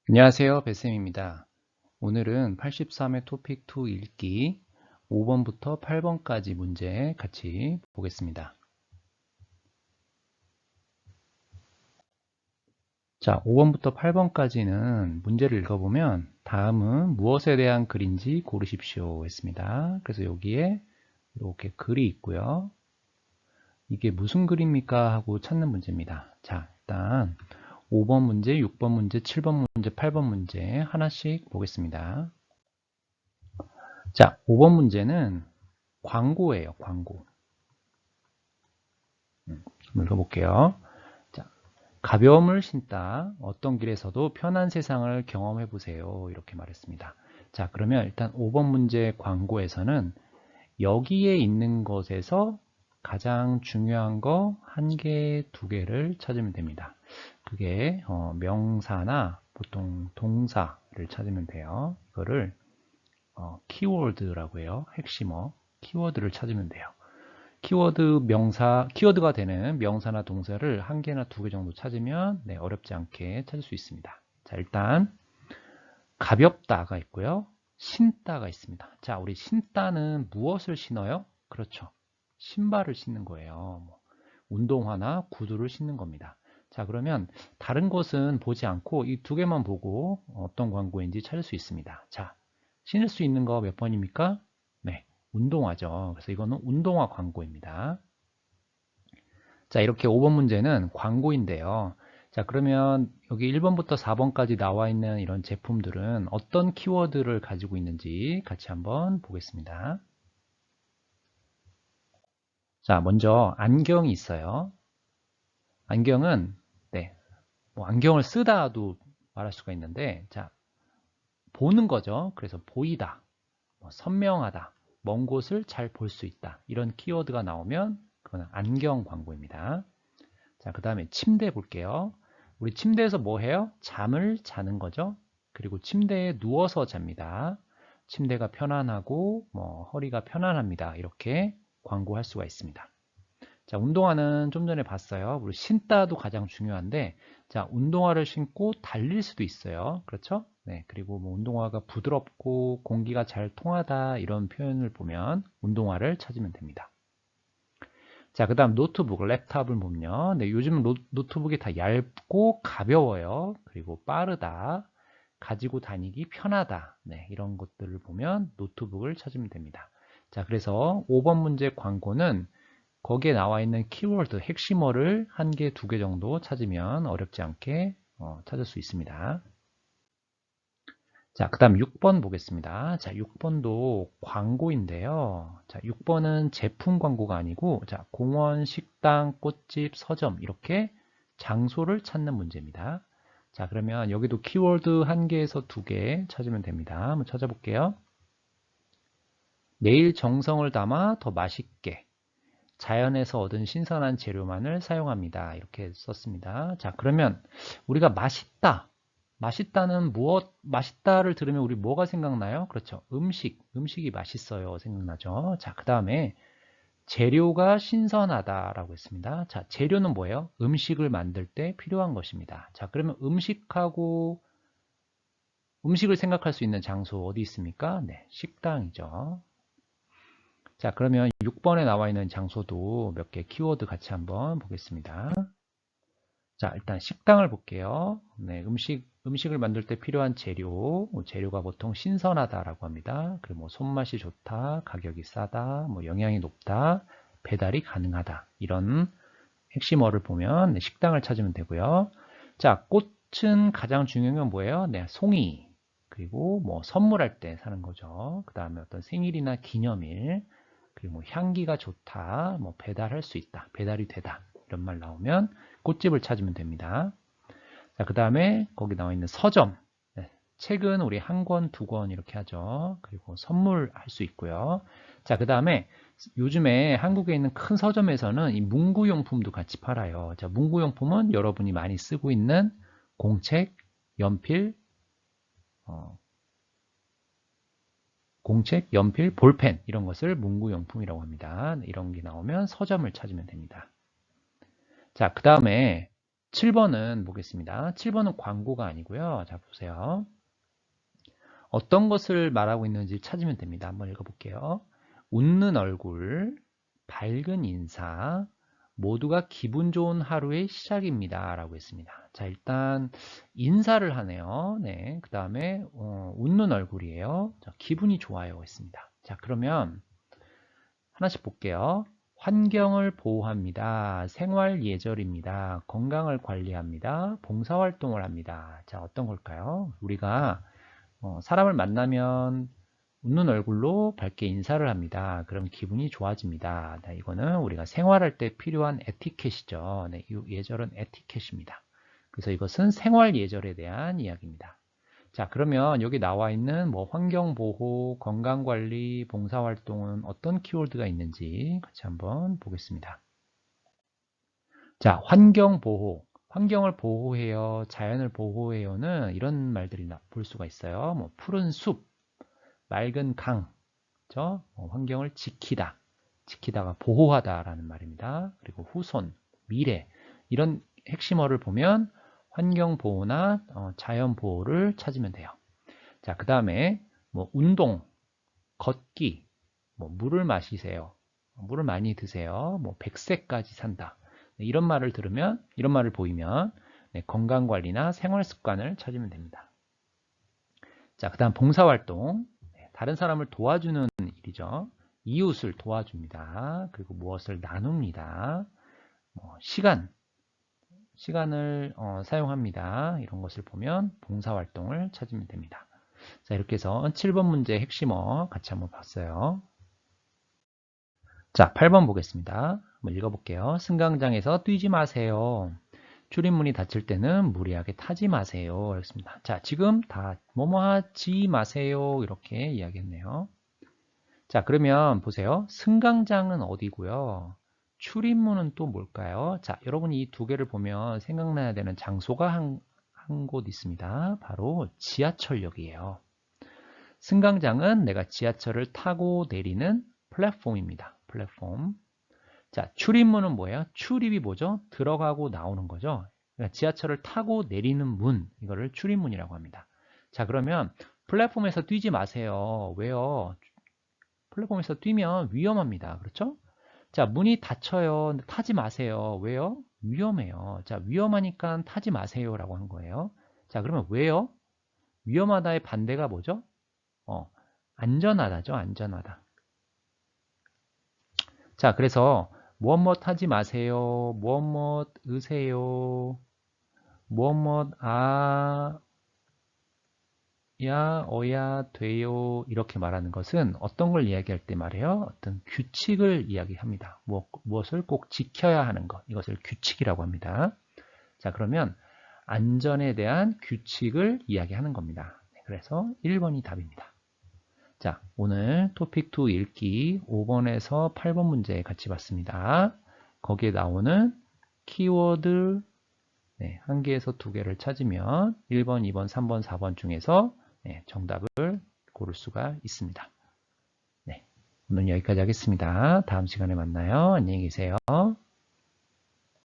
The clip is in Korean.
안녕하세요. 배 쌤입니다. 오늘은 83회 토픽 2 읽기 5번부터 8번까지 문제 같이 보겠습니다. 자, 5번부터 8번까지는 문제를 읽어보면 다음은 무엇에 대한 글인지 고르십시오 했습니다. 그래서 여기에 이렇게 글이 있고요. 이게 무슨 글입니까? 하고 찾는 문제입니다. 자, 일단 5번 문제, 6번 문제, 7번 문제, 8번 문제 하나씩 보겠습니다. 자, 5번 문제는 광고예요, 광고. 한번 읽어볼게요. 자, 가벼움을 신다. 어떤 길에서도 편한 세상을 경험해 보세요. 이렇게 말했습니다. 자, 그러면 일단 5번 문제 광고에서는 여기에 있는 것에서 가장 중요한 거 한 개, 두 개를 찾으면 됩니다. 그게 명사나 보통 동사를 찾으면 돼요. 이거를 키워드라고 해요. 핵심어. 키워드를 찾으면 돼요. 키워드가 되는 명사나 동사를 한 개나 두 개 정도 찾으면 어렵지 않게 찾을 수 있습니다. 자, 일단 가볍다가 있고요. 신다가 있습니다. 자, 우리 신다는 무엇을 신어요? 그렇죠. 신발을 신는 거예요. 운동화나 구두를 신는 겁니다. 자, 그러면 다른 것은 보지 않고 이 두 개만 보고 어떤 광고인지 찾을 수 있습니다. 자, 신을 수 있는 거 몇 번입니까? 네, 운동화죠. 그래서 이거는 운동화 광고입니다. 자, 이렇게 5번 문제는 광고인데요. 자, 그러면 여기 1번부터 4번까지 나와 있는 이런 제품들은 어떤 키워드를 가지고 있는지 같이 한번 보겠습니다. 자, 먼저 안경이 있어요. 안경은 뭐 안경을 쓰다도 말할 수가 있는데, 자, 보는 거죠. 그래서 보이다, 선명하다, 먼 곳을 잘 볼 수 있다. 이런 키워드가 나오면 그건 안경 광고입니다. 자, 그 다음에 침대 볼게요. 우리 침대에서 뭐 해요? 잠을 자는 거죠. 그리고 침대에 누워서 잡니다. 침대가 편안하고 허리가 편안합니다. 이렇게 광고할 수가 있습니다. 자, 운동화는 좀 전에 봤어요. 우리 신다도 가장 중요한데, 자, 운동화를 신고 달릴 수도 있어요. 그렇죠? 네, 그리고 운동화가 부드럽고 공기가 잘 통하다 이런 표현을 보면 운동화를 찾으면 됩니다. 자, 그 다음 노트북, 랩탑을 보면요. 네, 요즘 노트북이 다 얇고 가벼워요. 그리고 빠르다, 가지고 다니기 편하다. 네, 이런 것들을 보면 노트북을 찾으면 됩니다. 자, 그래서 5번 문제 광고는 거기에 나와 있는 키워드, 핵심어를 한 개, 두 개 정도 찾으면 어렵지 않게 찾을 수 있습니다. 자, 그 다음 6번 보겠습니다. 자, 6번도 광고인데요. 자, 6번은 제품 광고가 아니고, 자, 공원, 식당, 꽃집, 서점, 이렇게 장소를 찾는 문제입니다. 자, 그러면 여기도 키워드 한 개에서 두 개 찾으면 됩니다. 한번 찾아볼게요. 내일 정성을 담아 더 맛있게. 자연에서 얻은 신선한 재료만을 사용합니다. 이렇게 썼습니다. 자, 그러면 우리가 맛있다. 맛있다는 맛있다를 들으면 우리 뭐가 생각나요? 그렇죠. 음식이 맛있어요. 생각나죠. 자, 그 다음에 재료가 신선하다라고 했습니다. 자, 재료는 뭐예요? 음식을 만들 때 필요한 것입니다. 자, 그러면 음식을 생각할 수 있는 장소 어디 있습니까? 네, 식당이죠. 자, 그러면 6번에 나와 있는 장소도 몇 개 키워드 같이 한번 보겠습니다. 자, 일단 식당을 볼게요. 네, 음식을 만들 때 필요한 재료가 보통 신선하다라고 합니다. 그리고 손맛이 좋다, 가격이 싸다, 영양이 높다, 배달이 가능하다. 이런 핵심어를 보면 식당을 찾으면 되고요. 자, 꽃은 가장 중요한 건 뭐예요? 네, 송이. 그리고 선물할 때 사는 거죠. 그 다음에 어떤 생일이나 기념일, 그리고 향기가 좋다, 배달할 수 있다, 배달이 되다. 이런 말 나오면 꽃집을 찾으면 됩니다. 자, 그 다음에 거기 나와 있는 서점. 네, 책은 우리 한 권, 두 권 이렇게 하죠. 그리고 선물할 수 있고요. 자, 그 다음에 요즘에 한국에 있는 큰 서점에서는 이 문구용품도 같이 팔아요. 자, 문구용품은 여러분이 많이 쓰고 있는 공책, 연필, 어, 볼펜 이런 것을 문구용품이라고 합니다. 이런 게 나오면 서점을 찾으면 됩니다. 자, 그 다음에 7번은 보겠습니다. 7번은 광고가 아니고요. 자, 보세요. 어떤 것을 말하고 있는지 찾으면 됩니다. 한번 읽어볼게요. 웃는 얼굴, 밝은 인사, 모두가 기분 좋은 하루의 시작입니다. 라고 했습니다. 자, 일단 인사를 하네요. 네, 그 다음에 웃는 얼굴이에요. 자, 기분이 좋아요 했습니다. 자, 그러면 하나씩 볼게요. 환경을 보호합니다. 생활 예절입니다. 건강을 관리합니다. 봉사활동을 합니다. 자, 어떤 걸까요? 우리가 사람을 만나면 웃는 얼굴로 밝게 인사를 합니다. 그럼 기분이 좋아집니다. 네, 이거는 우리가 생활할 때 필요한 에티켓이죠. 네, 이 예절은 에티켓입니다. 그래서 이것은 생활 예절에 대한 이야기입니다. 자, 그러면 여기 나와 있는 뭐 환경보호, 건강관리, 봉사활동은 어떤 키워드가 있는지 같이 한번 보겠습니다. 자, 환경보호. 환경을 보호해요, 자연을 보호해요는 이런 말들이 볼 수가 있어요. 뭐 푸른 숲, 맑은 강, 환경을 지키다, 지키다가 보호하다라는 말입니다. 그리고 후손, 미래 이런 핵심어를 보면 환경 보호나 자연 보호를 찾으면 돼요. 자, 그 다음에 뭐 운동, 걷기, 뭐 물을 마시세요, 물을 많이 드세요, 뭐 100세까지 산다. 이런 말을 들으면, 이런 말을 보이면 건강관리나 생활습관을 찾으면 됩니다. 자, 그 다음 봉사활동. 다른 사람을 도와주는 일이죠. 이웃을 도와줍니다. 그리고 무엇을 나눕니다. 시간을 사용합니다. 이런 것을 보면 봉사활동을 찾으면 됩니다. 자, 이렇게 해서 7번 문제 핵심어 같이 한번 봤어요. 자, 8번 보겠습니다. 한번 읽어볼게요. 승강장에서 뛰지 마세요. 출입문이 닫힐 때는 무리하게 타지 마세요. 그렇습니다. 자, 지금 다 뭐뭐 하지 마세요. 이렇게 이야기했네요. 자, 그러면 보세요. 승강장은 어디고요? 출입문은 또 뭘까요? 자, 여러분이 이 두 개를 보면 생각나야 되는 장소가 한 곳 있습니다. 바로 지하철역이에요. 승강장은 내가 지하철을 타고 내리는 플랫폼입니다. 플랫폼. 자, 출입문은 뭐예요? 출입이 뭐죠? 들어가고 나오는 거죠. 그러니까 지하철을 타고 내리는 문, 이거를 출입문이라고 합니다. 자, 그러면 플랫폼에서 뛰지 마세요. 왜요? 플랫폼에서 뛰면 위험합니다. 그렇죠? 자, 문이 닫혀요. 근데 타지 마세요. 왜요? 위험해요. 자, 위험하니까 타지 마세요 라고 하는 거예요. 자, 그러면 왜요? 위험하다의 반대가 뭐죠? 안전하다죠. 안전하다. 자, 그래서 무엇 하지 마세요. 무엇 으세요. 무엇 야, 어야, 돼요. 이렇게 말하는 것은 어떤 걸 이야기할 때 말해요? 어떤 규칙을 이야기합니다. 무엇을 꼭 지켜야 하는 것. 이것을 규칙이라고 합니다. 자, 그러면 안전에 대한 규칙을 이야기하는 겁니다. 그래서 1번이 답입니다. 자, 오늘 토픽2 읽기 5번에서 8번 문제 같이 봤습니다. 거기에 나오는 키워드 1개에서 2개를 찾으면 1번, 2번, 3번, 4번 중에서 정답을 고를 수가 있습니다. 네, 오늘 여기까지 하겠습니다. 다음 시간에 만나요. 안녕히 계세요.